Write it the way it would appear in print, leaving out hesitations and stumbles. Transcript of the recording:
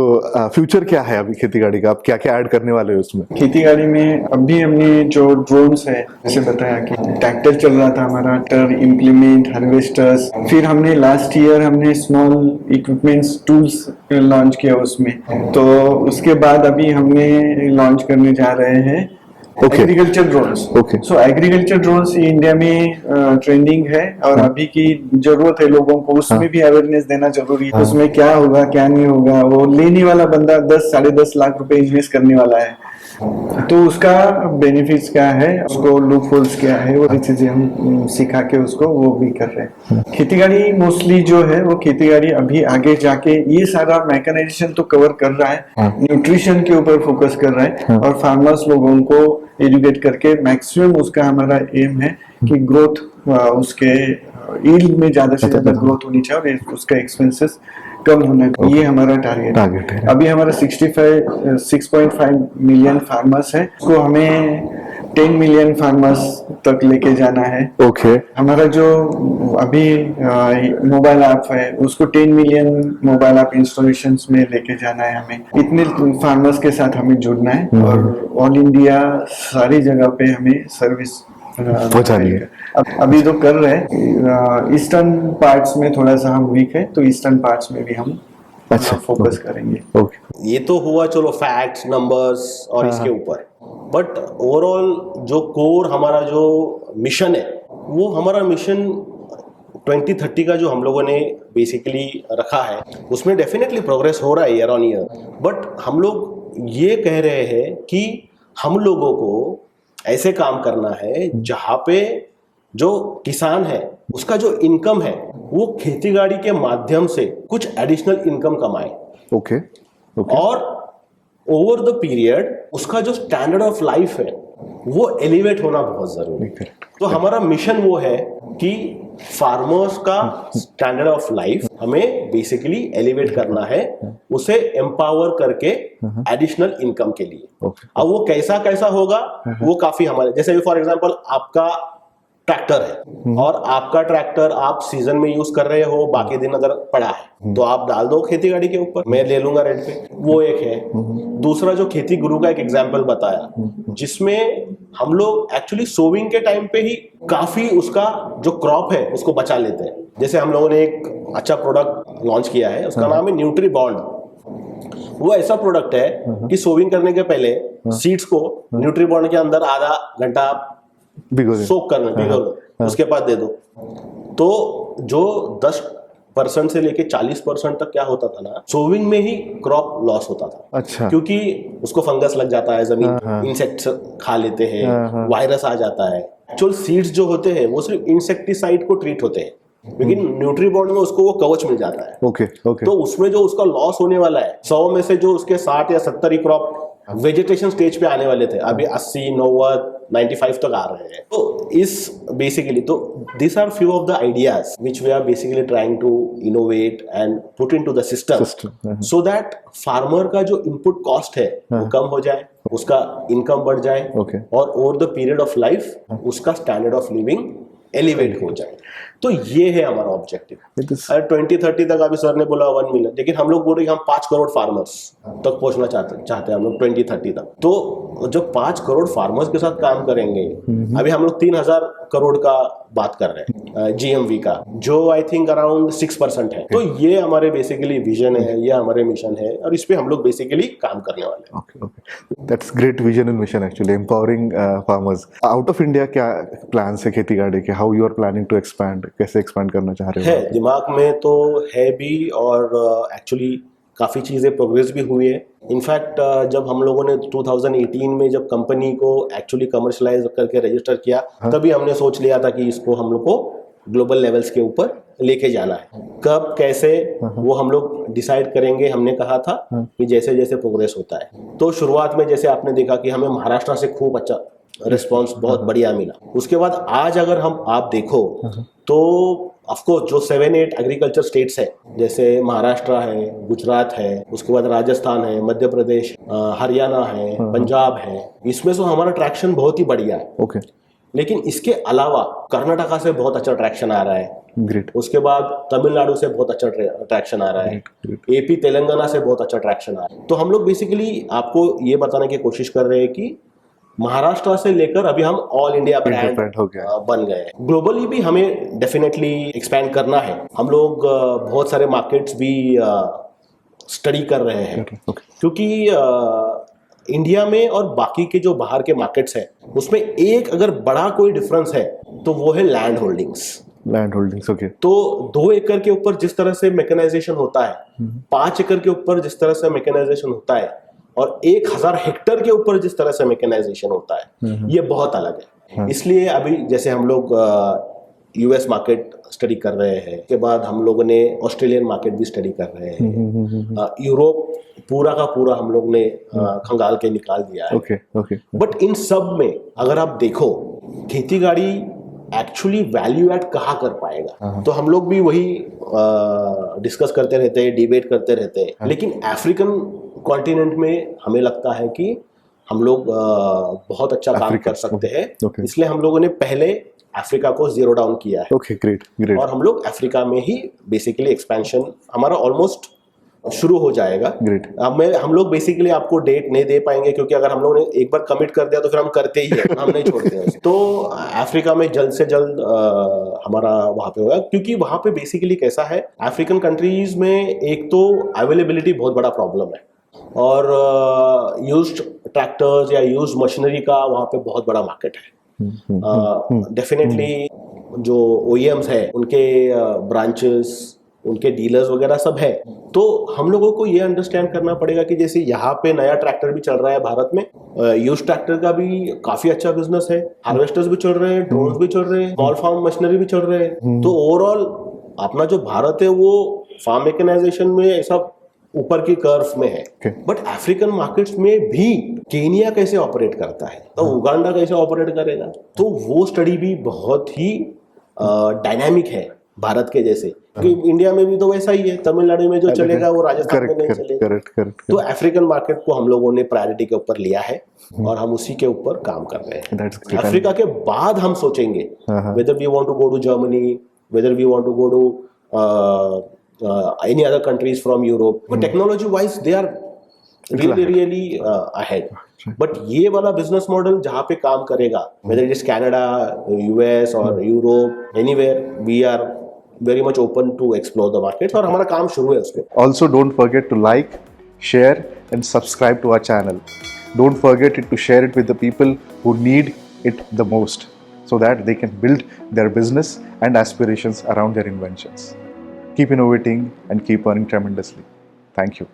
तो फ्यूचर क्या है अभी खेती गाड़ी का, आप क्या क्या ऐड करने वाले हो उसमें? खेती बाड़ी में अभी हमने जो ड्रोन्स है, जैसे बताया कि ट्रैक्टर चल रहा था हमारा, ट्रैक्टर, इम्प्लीमेंट, हार्वेस्टर्स, फिर हमने लास्ट ईयर हमने स्मॉल इक्विपमेंट्स टूल्स लॉन्च किया उसमें। तो उसके बाद अभी हमने लॉन्च करने जा रहे हैं एग्रीकल्चर ड्रोन्स। सो एग्रीकल्चर ड्रोन्स इंडिया में ट्रेंडिंग है और अभी की जरूरत है लोगों को, उसमें भी अवेयरनेस देना जरूरी है। उसमें क्या होगा क्या नहीं होगा, वो लेने वाला बंदा 10-10.5 लाख रुपए इन्वेस्ट करने वाला है, तो उसका बेनिफिट्स क्या है, उसको लूप होल्स क्या है, वो चीजें हम सिखा के उसको वो भी कर रहे हैं। खेती गाड़ी मोस्टली जो है वो खेती गाड़ी अभी आगे जाके ये सारा मैकेनाइजेशन तो कवर कर रहा है, न्यूट्रिशन के ऊपर फोकस कर रहा है और फार्मर्स लोगों को एजुकेट करके मैक्सिमम उसका हमारा एम है कि ग्रोथ उसके यील्ड में ज्यादा से ज्यादा ग्रोथ होनी चाहिए और उसका एक्सपेंसेस कम होना चाहिए। ये हमारा टारगेट है। अभी हमारा 6.5 मिलियन फार्मर्स है, उसको हमें 10 मिलियन फार्मर्स तक लेके जाना है। हमारा जो अभी मोबाइल ऐप है उसको 10 मिलियन मोबाइल ऐप इंस्टॉलेशन में लेके जाना है हमें। इतने फार्मर्स के साथ हमें जुड़ना है और ऑल इंडिया सारी जगह पे हमें सर्विस पहुंचानी है। अभी तो कर रहे हैं, ईस्टर्न पार्ट्स में थोड़ा सा हम वीक है, तो ईस्टर्न पार्ट्स में भी हम फोकस करेंगे। ये तो हुआ चलो फैक्ट्स, नंबर्स और इसके ऊपर, बट ओवरऑल जो कोर हमारा जो मिशन है, वो हमारा मिशन 2030 का जो हम लोगों ने बेसिकली रखा है, उसमें डेफिनेटली प्रोग्रेस हो रहा है ईयर ऑन ईयर। बट हम लोग ये कह रहे हैं कि हम लोगों को ऐसे काम करना है जहां पे जो किसान है उसका जो इनकम है वो खेती बाड़ी के माध्यम से कुछ एडिशनल इनकम कमाए। और ओवर द पीरियड उसका जो स्टैंडर्ड ऑफ लाइफ है वो एलिवेट होना बहुत जरूरी है। तो हमारा मिशन वो है कि फार्मर्स का स्टैंडर्ड ऑफ लाइफ हमें बेसिकली एलिवेट करना है, उसे एम्पावर करके एडिशनल इनकम के लिए। अब वो कैसा कैसा होगा वो काफी हमारे, जैसे फॉर एग्जांपल आपका ट्रैक्टर है और आपका ट्रैक्टर आप सीजन में यूज कर रहे हो, बाकी दिन अगर पड़ा है तो आप डाल दो खेती गाड़ी के ऊपर, मैं ले लूंगा रेंट पे, वो एक है। दूसरा जो खेती गुरु का एक एग्जांपल बताया जिसमें हम लोग एक्चुअली सोविंग के टाइम पे ही काफी उसका जो क्रॉप है उसको बचा लेते हैं। जैसे हम लोगों ने एक अच्छा प्रोडक्ट लॉन्च किया है, उसका नाम है न्यूट्री बॉन्ड। वो ऐसा प्रोडक्ट है कि सोविंग करने के पहले सीड्स को न्यूट्री बॉन्ड के अंदर आधा घंटा सोक करना, भिगो दो, उसके बाद दे दो। तो जो 10% से लेके 40% तक क्या होता था ना, सोविंग में ही क्रॉप लॉस होता था। क्योंकि उसको फंगस लग जाता है, जमीन इंसेक्ट्स खा लेते हैं, वायरस आ जाता है। एक्चुअल सीड्स जो होते हैं वो सिर्फ इंसेक्टिसाइड को ट्रीट होते हैं, लेकिन न्यूट्री बॉन्ड में उसको वो कवच मिल जाता है। तो उसमें जो उसका लॉस होने वाला है, 100 में से जो उसके 60 या 70 ही क्रॉप वेजिटेशन स्टेज पे आने वाले थे, अभी 80, 90, 95 तक आ रहे हैं। तो इस बेसिकली तो this are few of the ideas which we are basically trying to innovate and put into the system so that farmer का जो इनपुट कॉस्ट है वो कम हो जाए, उसका इनकम बढ़ जाए और over the period of life उसका स्टैंडर्ड ऑफ लिविंग एलिवेट हो जाए। तो ये है हमारा ऑब्जेक्टिव। 2030 तक अभी सर ने बोला 1 मिलियन, लेकिन हम लोग बोल रहे हैं हम 5 करोड़ फार्मर्स तक पहुंचना चाहते हैं हम लोग 2030 तक। तो जब 5 करोड़ फार्मर्स के साथ काम करेंगे, अभी हम लोग 3000 करोड़ का बात कर रहे हैं जीएमवी का, जो आई थिंक अराउंड 6% है। तो ये हमारे बेसिकली विजन है, ये हमारे मिशन है और इस पे हम लोग बेसिकली काम करने वाले हैं। That's great vision and mission actually, empowering farmers. Out of India क्या प्लान्स है खेती गाड़ी के? How you are planning to expand, कैसे एक्सपैंड करना चाह रहे हो? है दिमाग में तो है भी, और एक्चुअली काफ़ी चीज़ें प्रोग्रेस भी हुई है। इनफैक्ट जब हम लोगों ने 2018 में जब कंपनी को एक्चुअली कमर्शलाइज करके रजिस्टर किया, तभी हमने सोच लिया था कि इसको हम लोग को ग्लोबल लेवल्स के ऊपर लेके जाना है। कब कैसे वो हम लोग डिसाइड करेंगे, हमने कहा था कि जैसे जैसे प्रोग्रेस होता है। तो शुरुआत में जैसे आपने देखा कि हमें महाराष्ट्र से खूब अच्छा रिस्पॉन्स बहुत बढ़िया मिला। उसके बाद आज अगर आप देखो तो ऑफकोर्स जो 7-8 एग्रीकल्चर स्टेट्स है, जैसे महाराष्ट्र है, गुजरात है, उसके बाद राजस्थान है, मध्य प्रदेश, हरियाणा है, पंजाब है, इसमें से हमारा ट्रैक्शन बहुत ही बढ़िया है। लेकिन इसके अलावा कर्नाटका से बहुत अच्छा ट्रैक्शन आ रहा है, ग्रेट, उसके बाद तमिलनाडु से बहुत अच्छा ट्रैक्शन आ रहा है, एपी तेलंगाना से बहुत अच्छा ट्रैक्शन आ रहा है। तो हम लोग बेसिकली आपको ये बताने की कोशिश कर रहे हैं कि महाराष्ट्र से लेकर अभी हम ऑल इंडिया ब्रांड हो गया। बन गए हैं। ग्लोबली भी हमें डेफिनेटली एक्सपैंड करना है। हम लोग बहुत सारे मार्केट्स भी स्टडी कर रहे हैं, क्योंकि इंडिया में और बाकी के जो बाहर के मार्केट्स हैं उसमें एक अगर बड़ा कोई डिफरेंस है तो वो है land holdings. Land holdings, okay. तो 2 एकड़ के ऊपर जिस तरह से मैकेनाइजेशन होता है, 5 एकड़ के ऊपर जिस तरह से मैकेनाइजेशन होता है, और 1000 हेक्टेयर के ऊपर जिस तरह से मैकेनाइजेशन होता है, ये बहुत अलग है। इसलिए अभी जैसे हम लोग यूएस मार्केट स्टडी कर रहे हैं, के बाद हम लोगों ने ऑस्ट्रेलियन मार्केट भी स्टडी कर रहे हैं, यूरोप पूरा का पूरा हम लोग ने खंगाल के निकाल दिया है। Okay, okay. बट इन सब में अगर आप देखो, खेती गाड़ी एक्चुअली वैल्यू ऐड कहाँ कर पाएगा, तो हम लोग भी वही डिस्कस करते रहते हैं, डिबेट करते रहते हैं। लेकिन अफ्रीकन कॉन्टिनेंट में हमें लगता है कि हम लोग बहुत अच्छा काम कर सकते हैं। इसलिए हम लोगों ने पहले अफ्रीका को जीरो डाउन किया है। Okay, great, great. और हम लोग अफ्रीका में ही बेसिकली एक्सपेंशन हमारा ऑलमोस्ट शुरू हो जाएगा। ग्रेट। अब हम लोग बेसिकली आपको डेट नहीं दे पाएंगे, क्योंकि अगर हम लोगों ने एक बार कमिट कर दिया तो फिर हम करते ही हैं, हम नहीं छोड़ते हैं। तो अफ्रीका में जल्द से जल्द हमारा वहाँ पे होगा, क्योंकि वहाँ पे बेसिकली कैसा है, अफ्रीकन कंट्रीज में एक तो अवेलेबिलिटी बहुत बड़ा प्रॉब्लम है, और यूज्ड ट्रैक्टर्स या यूज्ड मशीनरी का वहाँ पे बहुत बड़ा मार्केट है। डेफिनेटली जो OEMs है, उनके ब्रांचेस, उनके डीलर्स वगैरह सब है। तो हम लोगों को ये अंडरस्टैंड करना पड़ेगा कि जैसे यहाँ पे नया ट्रैक्टर भी चल रहा है भारत में, यूज्ड ट्रैक्टर का भी काफी अच्छा बिजनेस है, हार्वेस्टर्स भी चल रहे हैं, ड्रोन्स भी चल रहे हैं, स्मॉल फार्म मशीनरी भी चल रहे हैं। तो ओवरऑल अपना जो भारत है वो फार्म मैकेनाइजेशन में ऐसा ऊपर की कर्व में है। बट अफ्रीकन मार्केट्स में भी केनिया कैसे ऑपरेट करता है, तो उगांडा कैसे ऑपरेट करेगा, तो वो स्टडी भी बहुत ही डायनामिक है भारत के जैसे। क्योंकि इंडिया में भी तो वैसा ही है, तमिलनाडु में जो चलेगा वो राजस्थान में नहीं चलेगा। तो अफ्रीकन मार्केट को हम लोगों ने प्रायोरिटी के ऊपर लिया है, और हम उसी के ऊपर काम कर रहे हैं। अफ्रीका के बाद हम सोचेंगे whether we want to go to Germany, whether we want to go to any other countries from Europe, but technology wise they are really ahead. But ये वाला business model जहाँ पे काम करेगा, whether it is Canada, US or Europe, anywhere, we are very much open to explore the markets, और हमारा काम शुरू है उसके। Also, don't forget to like, share and subscribe to our channel. Don't forget to share it with the people who need it the most, so that they can build their business and aspirations around their inventions. Keep innovating and keep earning tremendously. Thank you.